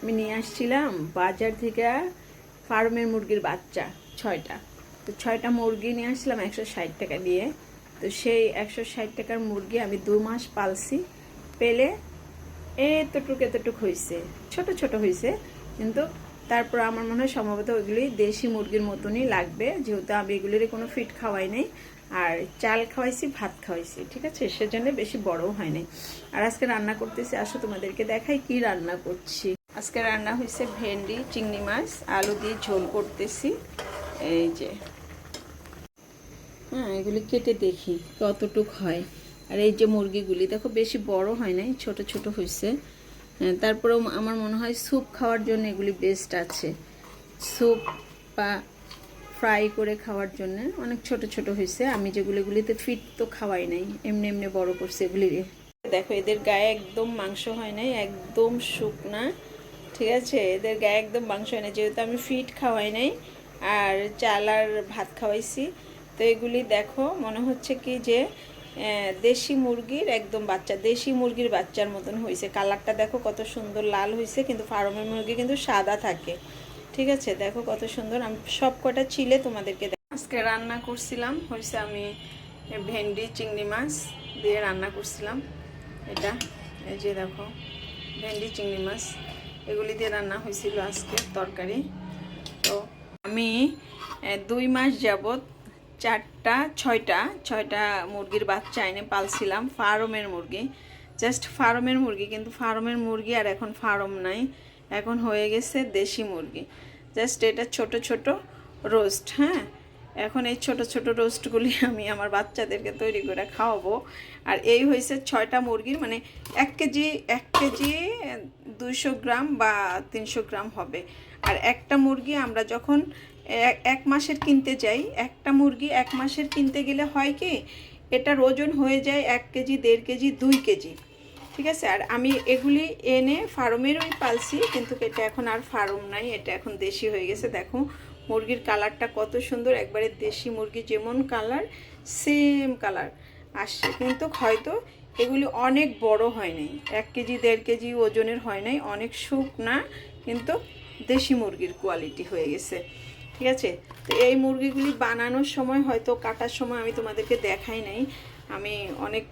আমি নিয়ে আসছিলাম বাজার থেকে ফার্মের মুরগির বাচ্চা 6টা। তো 6টা মুরগি নিয়ে আসছিলাম 160 টাকা দিয়ে। তো সেই 160 টাকার মুরগি আমি 2 মাস পালছি, পেলে এতটুক হয়েছে, ছোট ছোট হয়েছে। কিন্তু তারপর আমার মনে হয় সম্ভবত ওইগুলি দেশি মুরগির মতনই লাগবে, যেহেতু আমি এগুলির কোনো ফিট খাওয়াই নাই, আর চাল খাওয়াইছি, ভাত খাওয়াইছি, ঠিক আছে, সেজন্য বেশি বড়ও হয় নাই। আর আজকে রান্না করতেছি, আসো তোমাদেরকে দেখাই কি রান্না করছি। আজকে রান্না হয়েছে ভেন্ডি, চিংড়ি মাছ, আলু দিয়ে ঝোল করতেছি। এই যে এগুলি কেটে দেখি কতটুক হয়। আর এই যে মুরগিগুলি দেখো বেশি বড় হয় নাই, ছোট ছোট হয়েছে। তারপরেও আমার মনে হয় স্যুপ খাওয়ার জন্য এগুলি বেস্ট আছে, স্যুপ বা ফ্রাই করে খাওয়ার জন্য অনেক ছোট ছোট হয়েছে। আমি যেগুলিতে ফিট তো খাওয়াই নাই, এমনি এমনি বড় করছে এগুলি। দেখো এদের গায়ে একদম মাংস হয় নাই, একদম শুকনা, ঠিক আছে, এদের গায়ে একদম মাংস হয় না, যেহেতু আমি ফিট খাওয়াই নাই আর চাল আর ভাত খাওয়াইছি। তো এগুলি দেখো মনে হচ্ছে কি যে দেশি মুরগির একদম বাচ্চা, দেশি মুরগির বাচ্চার মতন হয়েছে। কালারটা দেখো কত সুন্দর লাল হয়েছে, কিন্তু ফার্মের মুরগি কিন্তু সাদা থাকে, ঠিক আছে। দেখো কত সুন্দর। আমি সব কটা ছিলে তোমাদেরকে আজকে রান্না করছিলাম হয়েছে, আমি ভেন্ডি চিংড়ি মাছ দিয়ে রান্না করছিলাম। এটা এই যে দেখো ভেন্ডি চিংড়ি মাছ এগুলি দিয়ে রান্না হয়েছিল আজকে তরকারি। তো আমি 2 মাস যাবত 6টা মুরগির বাচ্চা এনে পালছিলাম, ফার্মের মুরগি, জাস্ট ফার্মের মুরগি। কিন্তু ফার্মের মুরগি আর এখন ফার্ম নাই, এখন হয়ে গেছে দেশি মুরগি। জাস্ট এটা ছোট ছোট রোস্ট। হ্যাঁ, এখন এই ছোট ছোট রোস্টগুলি আমি আমার বাচ্চাদেরকে তৈরি করে খাওয়াবো। আর এই হয়েছে 6টা মুরগির, মানে 1 কেজি 200 গ্রাম বা 300 গ্রাম হবে। আর একটা মুরগি আমরা যখন 1 মাসের কিনতে যাই, একটা মুরগি 1 মাসের কিনতে গেলে হয় কি, এটার ওজন হয়ে যায় 1 কেজি, 1.5 কেজি, 2 কেজি, ঠিক আছে। আর আমি এগুলি এনে ফার্মেরই পালছি, কিন্তু এটা এখন আর ফার্ম নাই, এটা এখন দেশি হয়ে গেছে। দেখো মুরগির কালারটা কত সুন্দর, একবারে দেশি মুরগি যেমন কালার সেম কালার আসছে। কিন্তু হয়তো এগুলি অনেক বড় হয় নাই, 1 কেজি 1.5 কেজি ওজনের হয় নাই, অনেক শুকনা, কিন্তু দেশি মুরগির কোয়ালিটি হয়ে গেছে, ঠিক আছে। তো এই মুরগিগুলি বানানোর সময় হয়তো কাটার সময় আমি তোমাদেরকে দেখাই নাই, আমি অনেক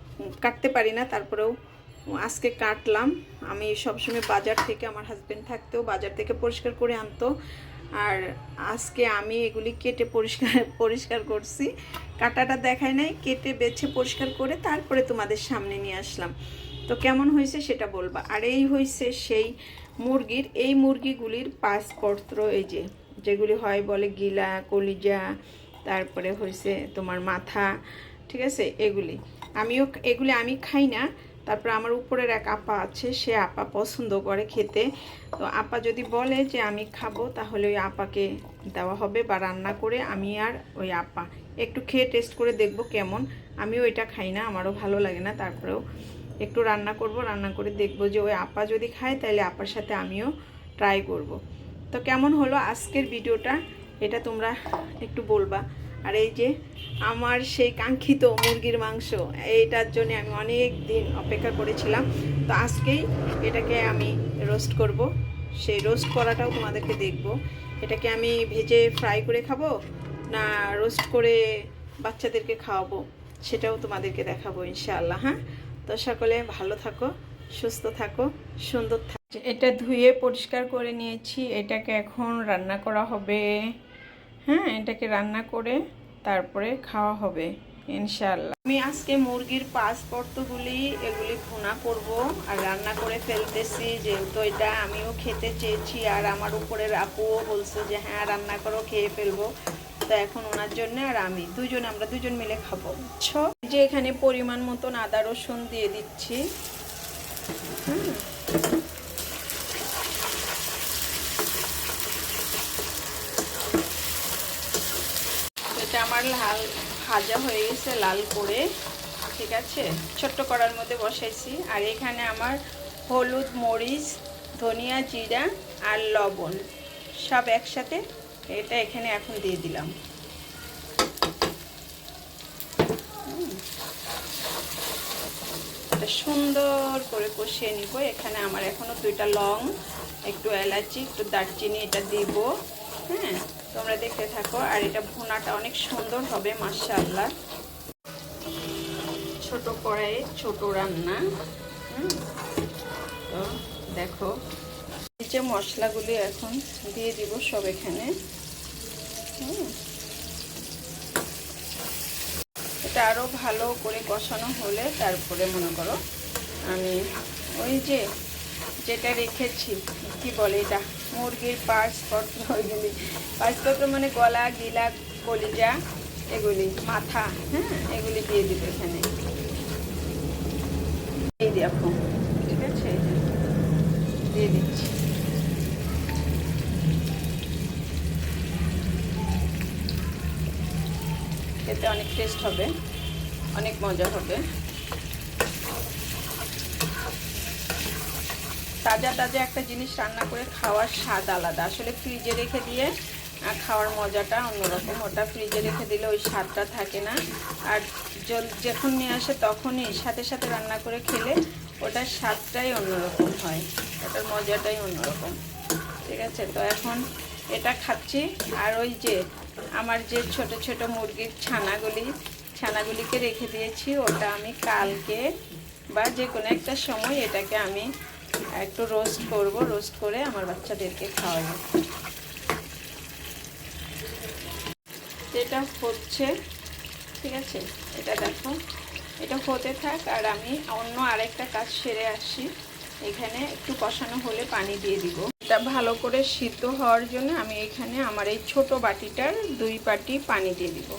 কাটতে পারি না, তারপরেও আজকে কাটলাম। আমি সবসময় বাজার থেকে, আমার হাজবেন্ড থাকতেও বাজার থেকে পরিষ্কার করে আনতো, আর আজকে আমি এগুলি কেটে পরিষ্কার করছি। কাটাটা দেখাই নাই, কেটে বেছে পরিষ্কার করে তারপরে তোমাদের সামনে নিয়ে আসলাম। তো কেমন হয়েছে সেটা বলবা। আর এই হয়েছে সেই মুরগির, এই মুরগিগুলির পাঁচপত্র, এই যে যেগুলি হয় বলে গিলা, কলিজা, তারপরে হয়েছে তোমার মাথা, ঠিক আছে। এগুলি আমি খাই না। তারপর আমার উপরের এক আপা আছে, সে আপা পছন্দ করে খেতে। তো আপা যদি বলে যে আমি খাবো, তাহলে ওই আপাকে দেওয়া হবে, বা রান্না করে আমি আর ওই আপা একটু খেয়ে টেস্ট করে দেখব কেমন। আমিও এটা খাই না, আমারও ভালো লাগে না, তারপরেও একটু রান্না করব, রান্না করে দেখব যে ওই আপা যদি খায় তাহলে আপার সাথে আমিও ট্রাই করব। তো কেমন হলো আজকের ভিডিওটা, এটা তোমরা একটু বলবা। আর এই যে আমার সেই কাঙ্ক্ষিত মুরগির মাংস, এইটার জন্য আমি অনেক দিন অপেক্ষা করেছিলাম। তো আজকেই এটাকে আমি রোস্ট করব, সেই রোস্ট করাটাও তোমাদেরকে দেখব। এটাকে আমি ভেজে ফ্রাই করে খাবো, না রোস্ট করে বাচ্চাদেরকে খাওয়াবো, সেটাও তোমাদেরকে দেখাবো ইনশাআল্লাহ। হ্যাঁ, তো সকলে ভালো থাকো, সুস্থ থাকো, সুন্দর থাকো। এটা ধুয়ে পরিষ্কার করে নিয়েছি, এটাকে এখন রান্না করা হবে। হ্যাঁ, এটাকে রান্না করে তারপরে খাওয়া হবে ইনশাআল্লাহ। আমি আজকে মুরগির পাঁচপত্রগুলি এগুলি ভুনা করব আর রান্না করে ফেলতেছি, যেহেতু এটা আমিও খেতে চেয়েছি, আর আমার উপরের আপুও বলছে যে হ্যাঁ রান্না করো, খেয়ে ফেলবো। তো এখন ওনার জন্য আর আমি আমরা দুজন মিলে খাবো। যে এখানে পরিমাণ মতন আদা রসুন দিয়ে দিচ্ছি। এটা আমার লাল ভাজা হয়ে গেছে, লাল করে, ঠিক আছে, ছোট্ট কড়ার মধ্যে বসাইছি। আর এখানে আমার হলুদ, মরিচ, ধনিয়া, জিরা আর লবণ সব একসাথে এটা এখানে এখন দিয়ে দিলাম। এটা সুন্দর করে কষিয়ে নিব। এখানে আমার এখনো 2টা লং, একটু এলাচি, একটু দারচিনি এটা দিব। হ্যাঁ, তোমরা দেখতে থাকো। আর এটা ভুনাটা অনেক সুন্দর হবে মাশাআল্লাহ। ছোট কড়াইয়ে ছোট রান্না। তো দেখো নিচে মশলাগুলি এখন দিয়ে দিব সব এখানে। এটা আরও ভালো করে কষানো হলে তারপরে মনে করো আমি ওই যেটা রেখেছি, কি বলে এটা, মুরগির পার্টসপত্র, ওইগুলি পার্টসপত্র মানে গলা, গিলা, কলিজা, এগুলি মাথা, হ্যাঁ, এগুলি দিয়ে দিব এখানে। এই দেখো, ঠিক আছে, দিয়ে দিচ্ছি। এতে অনেক টেস্ট হবে, অনেক মজা হবে। তাজা তাজা একটা জিনিস রান্না করে খাওয়ার স্বাদ আলাদা। আসলে ফ্রিজে রেখে দিয়ে খাওয়ার মজাটা অন্যরকম। ওটা ফ্রিজে রেখে দিলে ওই স্বাদটা থাকে না। আর যখন নিয়ে আসে তখনই সাথে সাথে রান্না করে খেলে ওটার স্বাদটাই অন্যরকম হয়, ওটার মজাটাই অন্যরকম। ঠিক আছে, তো এখন এটা খাচ্ছি। আর ওই যে আমার যে ছোট ছোট মুরগির ছানাগুলিকে রেখে দিয়েছি, ওটা আমি কালকে বা যে কোনো একটা সময় এটাকে আমি একটু রোস্ট করব, রোস্ট করে আমার বাচ্চাদেরকে খাওয়াবো। এটা হচ্ছে, ঠিক আছে, এটা দেখো, এটা হতে থাক আর আমি অন্য আরেকটা কাজ সেরে আসি। এখানে একটু কষানো হলে পানি দিয়ে দিব। এটা ভালো করে সিদ্ধ হওয়ার জন্য আমি এখানে আমার এই ছোট বাটিটার 2 বাটি পানি দিয়ে দিব।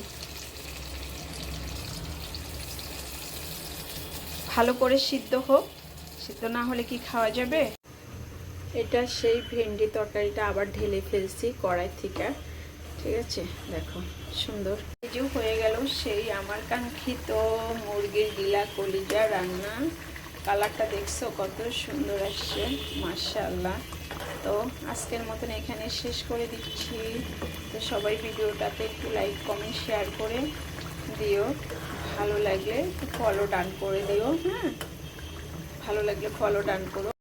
ভালো করে সিদ্ধ হোক, সিদ্ধ না হলে কি খাওয়া যাবে? এটা সেই ভেন্ডি তরকারিটা আবার ঢেলে ফেলছি কড়াই থেকে। ঠিক আছে, দেখো সুন্দর এই যে হয়ে গেল সেই আমার কাঙ্ক্ষিত মুরগির গিলা কলিজা রান্না। কালারটা দেখছো কত সুন্দর আসছে মাশাআল্লাহ। তো আজকের মতন এখানে শেষ করে দিচ্ছি। তো সবাই ভিডিওটাতে একটু লাইক, কমেন্ট, শেয়ার করে দিও। ভালো লাগলে ফলো ডান করে দিও। হ্যাঁ, ভালো লাগলে ফলো ডান করো।